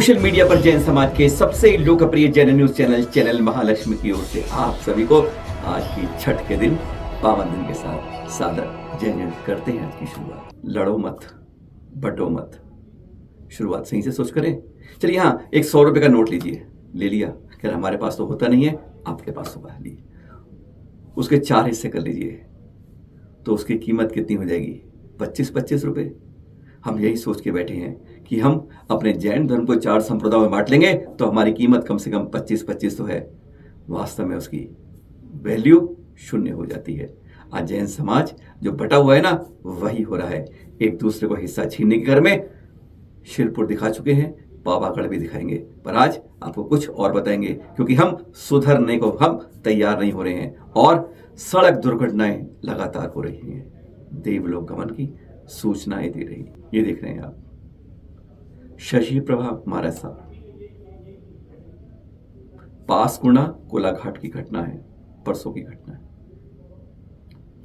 Social media पर जैन समाज के सबसे लोकप्रिय जैन न्यूज चैनल महालक्ष्मी की ओर से आप सभी को आज की छठ के दिन पावन दिन के साथ सादर जैन करते हैं आज की शुरुआत। लड़ो मत, बटो मत, शुरुआत सही से सोच करें। चलिए हाँ, एक 100 रुपए का नोट लीजिए। ले लिया, कह रहा हमारे पास तो होता नहीं है, आपके पास होगा, लीजिए। उसके 4 हिस्से कर लीजिए तो उसकी कीमत कितनी हो जाएगी? 25-25 रुपए। हम यही सोच के बैठे हैं कि हम अपने जैन धर्म को 4 संप्रदायों में बांट लेंगे तो हमारी कीमत कम से कम 25-25 तो है। वास्तव में उसकी वैल्यू शून्य हो जाती है। आज जैन समाज जो बटा हुआ है ना, वही हो रहा है। एक दूसरे को हिस्सा छीनने के घर में शिरपुर दिखा चुके हैं, पावागढ़ भी दिखाएंगे, पर आज आपको कुछ और बताएंगे क्योंकि हम सुधरने को हम तैयार नहीं हो रहे हैं और सड़क दुर्घटनाएं लगातार हो रही हैं। देवलोक गमन की सूचनाएं दे रही। ये देख रहे हैं आप, शशि प्रभा महाराज साहब, पासकुणा कोलाघाट की घटना है, परसों की घटना है।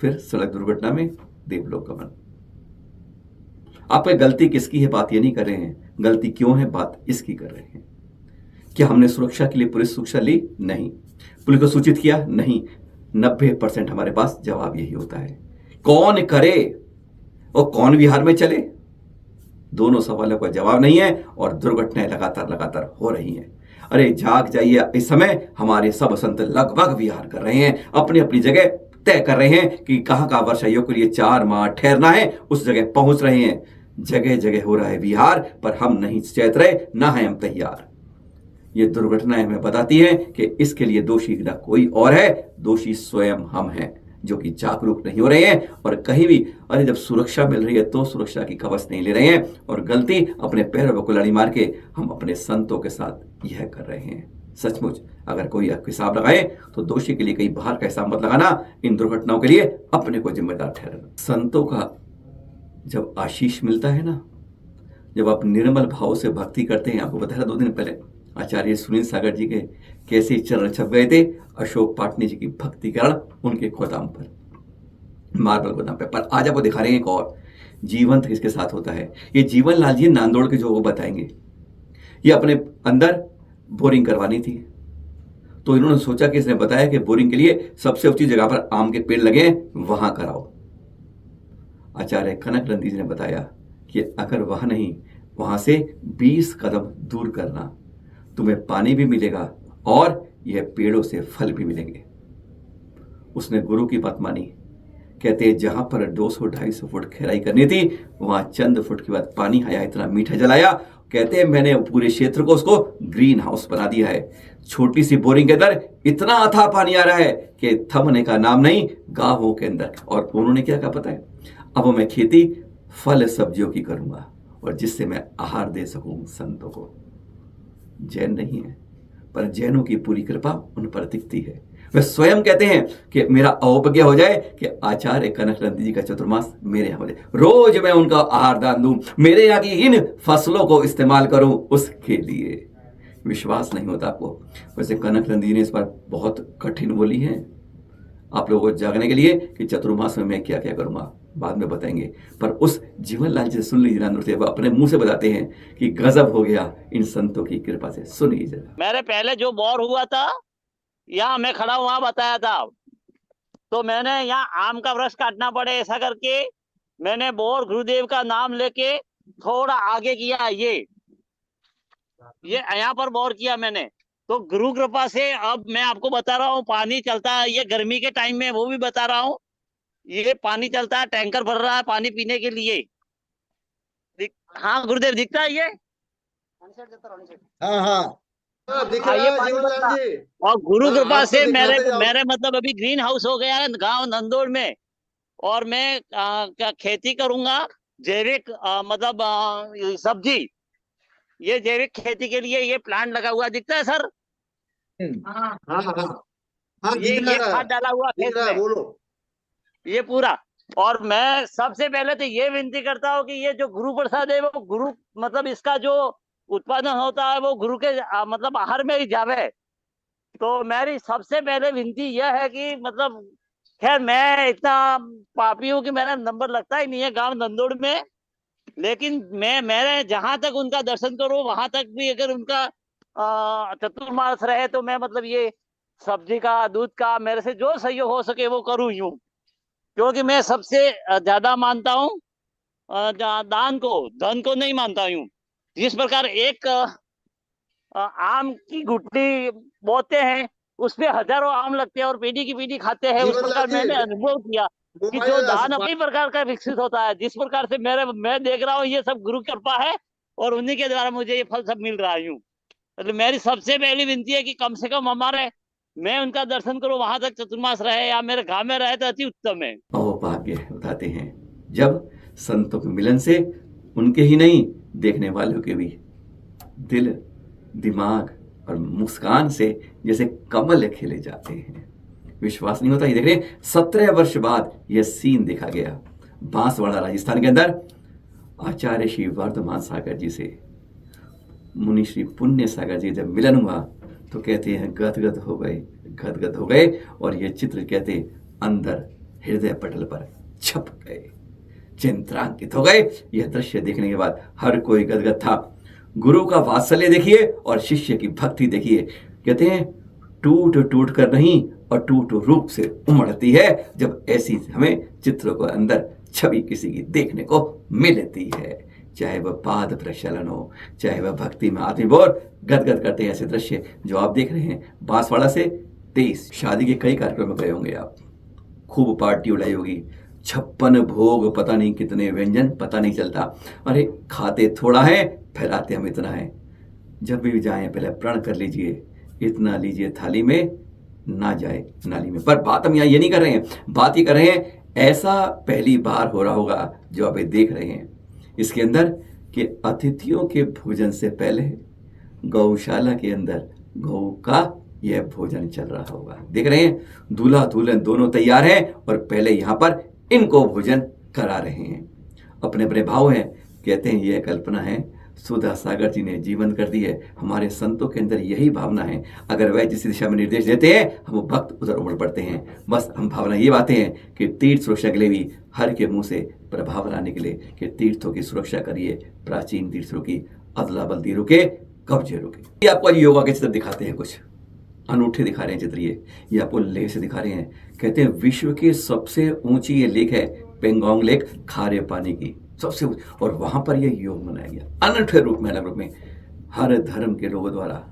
फिर सड़क दुर्घटना में देवलोक गमन। आप गलती किसकी है बात ये नहीं कर रहे हैं, गलती क्यों है बात इसकी कर रहे हैं। क्या हमने सुरक्षा के लिए पुलिस सुरक्षा ली? नहीं। पुलिस को सूचित किया? नहीं। 90% हमारे पास जवाब यही होता है, कौन करे और कौन विहार में चले? दोनों सवालों का जवाब नहीं है और दुर्घटनाएं लगातार हो रही हैं। अरे जाग जाइए, इस समय हमारे सब संत लगभग विहार कर रहे हैं, अपनी अपनी जगह तय कर रहे हैं कि कहां वर्षा योग के लिए 4 माह ठहरना है, उस जगह पहुंच रहे हैं। जगह जगह हो रहा है विहार, पर हम नहीं चेत रहे, ना है हम तैयार। ये दुर्घटनाएं हमें बताती हैं कि इसके लिए दोषी न कोई और है, दोषी स्वयं हम हैं जो कि जागरूक नहीं हो रहे हैं। और कहीं भी अरे जब सुरक्षा मिल रही है तो सुरक्षा की कवच नहीं ले रहे हैं और गलती अपने पैरों को कुल्हाड़ी मार के हम अपने संतों के साथ यह कर रहे हैं। सचमुच अगर कोई हिसाब लगाए तो दोषी के लिए कहीं बाहर का हिसाब मत लगाना, इन दुर्घटनाओं के लिए अपने को जिम्मेदार ठहराना। संतों का जब आशीष मिलता है ना, जब आप निर्मल भाव से भक्ति करते हैं, आपको बताया 2 दिन पहले आचार्य सुनील सागर जी के कैसे चरण छप गए थे अशोक पाटनी जी की भक्ति कारण उनके गोदाम पर, मार्बल गोदाम पर आज आपको दिखा रहे हैं एक और जीवंत किसके साथ होता है। ये जीवन लाल जी नांदोड़ के जो वो बताएंगे, ये अपने अंदर बोरिंग करवानी थी तो इन्होंने सोचा कि इसने बताया कि बोरिंग के लिए सबसे ऊंची जगह पर आम के पेड़ लगे, वहां कराओ। आचार्य कनक नंदी जी ने बताया कि अगर वहां नहीं, वहां से 20 कदम दूर करना, तुम्हें पानी भी मिलेगा और यह पेड़ों से फल भी मिलेंगे। उसने गुरु की बात मानी। कहते हैं जहां पर 200-250 फुट खेराई करनी थी, वहां चंद फुट के बाद पानी आया, इतना मीठा जलाया। कहते हैं मैंने पूरे क्षेत्र को उसको ग्रीन हाउस बना दिया है। छोटी सी बोरिंग के अंदर इतना अथाह पानी आ रहा है कि थमने का नाम नहीं गांवों के अंदर। और उन्होंने क्या कहा पता है, अब मैं खेती फल सब्जियों की करूंगा और जिससे मैं आहार दे सकूं संतों को। जैन नहीं है पर जैनों की पूरी कृपा उन पर दिखती है। वे स्वयं कहते हैं कि मेरा औपज्ञ हो जाए कि आचार्य कनक नंदी जी का चतुर्मास मेरे यहाँ हो जाए, रोज मैं उनका आहार दान दूं, मेरे यहाँ की इन फसलों को इस्तेमाल करूं, उसके लिए। विश्वास नहीं होता आपको। वैसे कनक नंदी जी ने इस बार बहुत कठिन बोली है आप लोगों को जागने के लिए कि चतुर्मास में मैं क्या क्या करूंगा, बाद में बताएंगे। पर उस जीवन लाल जी से सुन लीजिए ना, वो अपने मुंह से बताते हैं कि गजब हो गया इन संतों की कृपा से। सुनिए जरा। मेरे पहले जो बोर हुआ था, यहाँ मैं खड़ा वहां बताया था, तो मैंने यहाँ आम का वृक्ष काटना पड़े ऐसा करके मैंने बोर गुरुदेव का नाम लेके थोड़ा आगे किया। ये यहाँ पर बोर किया मैंने, तो गुरु कृपा से अब मैं आपको बता रहा हूँ पानी चलता है। ये गर्मी के टाइम में वो भी बता रहा हूँ, ये पानी चलता है, टैंकर भर रहा है पानी पीने के लिए। हाँ गुरुदेव दिखता है ये, हाँ हाँ दिख रहा ये है पानी जीवन लाल चलता है। जी। और गुरु हाँ, कृपा आपको से मेरे दिखाते जाओ। मेरे मतलब अभी ग्रीन हाउस हो गया है गांव नंदोड़ में, और मैं क्या खेती करूंगा जैविक, मतलब सब्जी। ये जैविक खेती के लिए ये प्लांट लगा हुआ दिखता है सर। हाँ, हाँ हाँ हाँ ये दिख ये रहा है, खाद डाला हुआ दिख खेत रहा है, में, बोलो। ये पूरा। और मैं सबसे पहले तो ये विनती करता हूँ कि ये जो गुरु प्रसाद है वो गुरु, मतलब इसका जो उत्पादन होता है वो गुरु के मतलब आहार में ही जावे। तो मेरी सबसे पहले विनती यह है कि मतलब, खैर मैं इतना पापी हूँ कि मेरा नंबर लगता ही नहीं है गांव नंदोड़ में, लेकिन मैं जहां तक उनका दर्शन करूं वहां तक भी अगर उनका चतुर्मास रहे तो मैं मतलब ये सब्जी का दूध का मेरे से जो सहयोग हो सके वो करूं यूं, क्योंकि मैं सबसे ज्यादा मानता हूं दान को, धन को नहीं मानता हूं। जिस प्रकार एक आम की गुठली बोते हैं उसपे हजारों आम लगते हैं और पीढ़ी की पीढ़ी खाते हैं, उस जीवन प्रकार लाती मैंने है, अनुभव किया कि घुमाया जो जा दान सकता कई प्रकार का विकसित होता है। जिस प्रकार से मैं देख रहा हूँ ये सब गुरु कृपा है और उन्हीं के द्वारा मुझे ये फल सब मिल रहा है यूं। मतलब मेरी सबसे पहली विनती है कि कम से कम हमारे मैं उनका दर्शन करूं वहां तक चतुर्मास रहे या मेरे गांव में रहे तो अति उत्तम है। और भाग्य बताते हैं जब संतों के मिलन से उनके ही नहीं देखने वालों के भी दिल, दिमाग और मुस्कान से जैसे कमल खिले जाते हैं। विश्वास नहीं होता। ये देख रहे हैं 17 वर्ष बाद यह सीन देखा गया बांसवाड़ा राजस्थान के अंदर। आचार्य श्री वर्धमान सागर जी से मुनि श्री पुण्य सागर जी जब मिलन हुआ तो कहते हैं गदगद हो गए, गदगद हो गए और ये चित्र कहते अंदर हृदय पटल पर छप गए, चिंतांकित हो गए। यह दृश्य देखने के बाद हर कोई गदगद था। गुरु का वात्सल्य देखिए और शिष्य की भक्ति देखिए। कहते हैं टूट टूट कर नहीं और टूट रूप से उमड़ती है जब ऐसी हमें चित्रों को अंदर छवि किसी की देखने को मिलती है। चाहे वह पाद प्रक्षालन हो, चाहे वह भक्ति में आत्मबोध गदगद करते हैं ऐसे दृश्य जो आप देख रहे हैं। बांसवाड़ा से 23 शादी के कई कार्यक्रम में गए होंगे आप, खूब पार्टी उड़ाई होगी, 56 भोग, पता नहीं कितने व्यंजन, पता नहीं चलता। अरे खाते थोड़ा है, फैलाते हम इतना है। जब भी जाएं पहले प्रण कर लीजिए, इतना लीजिए थाली में, ना जाए नाली में। पर बात हम यहाँ ये नहीं कर रहे हैं, बात ये कर रहे हैं ऐसा पहली बार हो रहा होगा जो आप देख रहे हैं इसके अंदर कि अतिथियों के भोजन से पहले गौशाला के अंदर गौ का यह भोजन चल रहा होगा। देख रहे हैं दूल्हा दुल्हन दोनों तैयार हैं और पहले यहाँ पर इनको भोजन करा रहे हैं। अपने अपने भाव हैं। कहते हैं यह कल्पना है सुधा सागर जी ने जीवन कर दी है। हमारे संतों के अंदर यही भावना है। अगर वह जिस दिशा में निर्देश देते हैं हम भक्त उधर उमड़ पड़ते हैं। बस हम भावना ये बातें हैं कि तीर्थ सुरक्षा के लिए भी हर के मुंह से प्रभाव लाने के लिए कि तीर्थों की सुरक्षा करिए, प्राचीन तीर्थों की अदला बल्दी रुके, कब्जे रुके। ये आपको योगा के चित्र दिखाते हैं, कुछ अनूठे दिखा रहे हैं चित्र। ये आपको लेह से दिखा रहे हैं। कहते हैं विश्व की सबसे ऊंची ये लेक है पेंगोंग लेक, खारे पानी की सबसे, और वहां पर यह योग मनाया गया अनूठे रूप में, अलग रूप में, हर धर्म के लोगों द्वारा।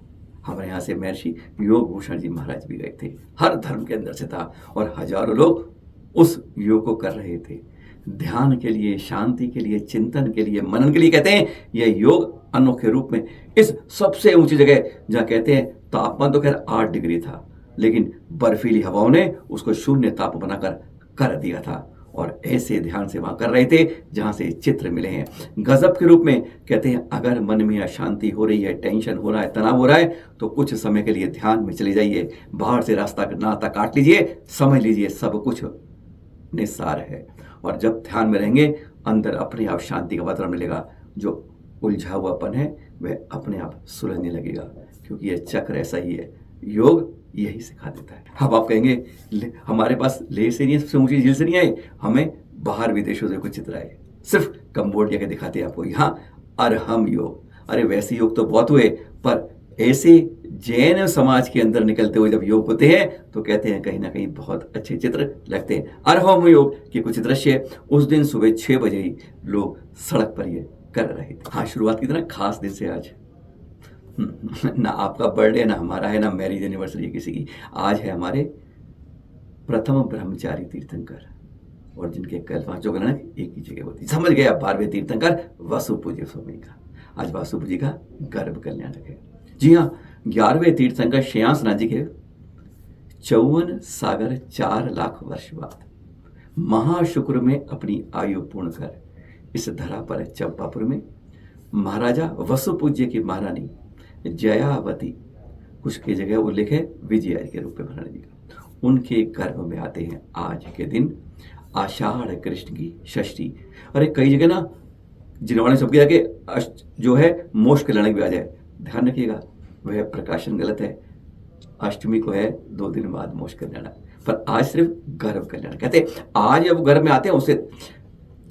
हमारे यहाँ से महर्षि योग भूषण जी महाराज भी गए थे, हर धर्म के अंदर से था और हजारों लोग उस योग को कर रहे थे, ध्यान के लिए, शांति के लिए, चिंतन के लिए, मनन के लिए। कहते हैं यह योग अनोखे रूप में इस सबसे ऊंची जगह जहाँ कहते हैं तापमान तो खैर 8 डिग्री था, लेकिन बर्फीली हवाओं ने उसको शून्य ताप बनाकर कर दिया था और ऐसे ध्यान से वहां कर रहे थे जहां से चित्र मिले हैं गजब के रूप में। कहते हैं अगर मन में अशांति हो रही है, टेंशन हो रहा है, तनाव हो रहा है तो कुछ समय के लिए ध्यान में चले जाइए, बाहर से रास्ता नाता काट लीजिए, समझ लीजिए सब कुछ निस्सार है। और जब ध्यान में रहेंगे अंदर अपने आप शांति का वातावरण मिलेगा। जो उलझा हुआपन है वह अपने आप सुलझने लगेगा, क्योंकि यह चक्र ऐसा ही है, योग यही सिखा देता है। अब आप कहेंगे हमारे पास लेह से नहीं, सबसे ऊंची झील से नहीं आए, हमें बाहर विदेशों से कुछ चित्र आए, सिर्फ कंबोडिया के दिखाते हैं आपको। यहाँ अरहम योग, अरे वैसे योग तो बहुत हुए, पर ऐसे जैन समाज के अंदर निकलते हुए जब योग होते हैं तो कहते हैं कहीं ना कहीं बहुत अच्छे चित्र लगते हैं। अरहम योग के कुछ दृश्य उस दिन सुबह 6 बजे ही लोग सड़क पर ये कर रहे थे। हाँ, शुरुआत की तरह खास दिन से आज ना आपका बर्थडे, ना हमारा है, ना मैरिज एनिवर्सरी है किसी की। आज है हमारे प्रथम ब्रह्मचारी तीर्थंकर, और जिनके कल 5 गणना एक ही जगह होती। समझ गए आप, 12वें तीर्थंकर वसुपूज्य स्वामी का आज वासुपू जी का गर्भ कल्याणक है। जी हाँ, 11वें तीर्थंकर श्रेयांसनाथ जी के 54 सागर 4 लाख वर्ष बाद महाशुक्र में अपनी आयु पूर्ण कर इस धरा पर चंपापुर में महाराजा वसुपूज्य की महारानी जयावती, कुछ की जगह उल्लेख है विजया के रूप में महारानी जी का, उनके गर्भ में आते हैं आज के दिन आषाढ़ कृष्ण की षष्ठी। अरे कई जगह ना जिनवाणी सब किया कि जो है मोक्ष कल्याणक भी आ जाए, ध्यान रखिएगा वह प्रकाशन गलत है। अष्टमी को है 2 दिन बाद मोक्ष कल्याणक, पर आज सिर्फ गर्भ कल्याण कहते हैं। आज जब गर्भ में आते हैं उससे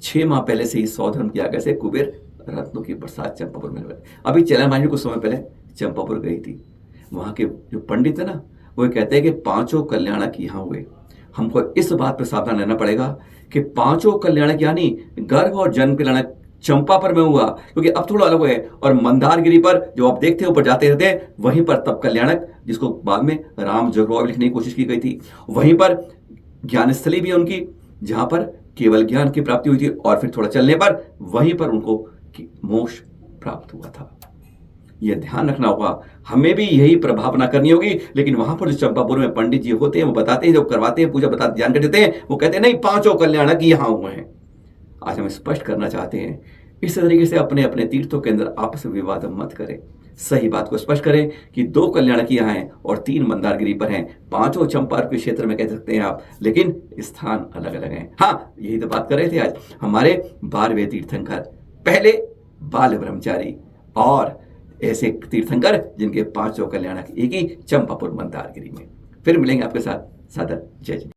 6 माह पहले से ही 100 धर्म के आगे से कुबेर रत्नों की बरसात चंपापुर में हुई। अभी चैनल मांझी कुछ समय पहले चंपापुर गई थी, वहां के जो पंडित है ना, वो कहते हैं कि 5 कल्याणक यहाँ हुए। हमको इस बात पर सावधान रहना पड़ेगा कि 5 कल्याणक यानी गर्भ और जन्म कल्याणक चंपापुर में हुआ, क्योंकि अब थोड़ा अलग है। और मंदारगिरी पर जो आप देखते हैं ऊपर जाते रहते हैं, वहीं पर तब कल्याणक, जिसको बाद में राम जोगराव लिखने की कोशिश की गई थी, वहीं पर ज्ञानस्थली भी है उनकी, जहां पर केवल ज्ञान की प्राप्ति हुई थी। और फिर थोड़ा चलने पर वहीं पर उनको मोक्ष प्राप्त हुआ था। यह ध्यान रखना होगा, हमें भी यही प्रभावना करनी होगी। लेकिन वहां पर जो चंपापुर में पंडित जी होते हैं, वो बताते हैं, जो करवाते हैं पूजा, बताते जानकारी देते हैं, वो कहते हैं नहीं 5 कल्याणक यहां हुए हैं। आज हम स्पष्ट करना चाहते हैं, इस तरीके से अपने अपने तीर्थों के अंदर आपस में विवाद मत करें। सही बात को स्पष्ट करें कि 2 कल्याणक यहाँ हैं और 3 मंदारगिरी पर हैं, 5 चंपापुर के क्षेत्र में कह सकते हैं आप, लेकिन स्थान अलग अलग हैं। हाँ, यही तो बात कर रहे थे आज हमारे 12वें तीर्थंकर, पहले बाल ब्रह्मचारी और ऐसे तीर्थंकर जिनके 5 कल्याणक एक ही चंपापुर मंदारगिरी में। फिर मिलेंगे आपके साथ। सादर जय जय।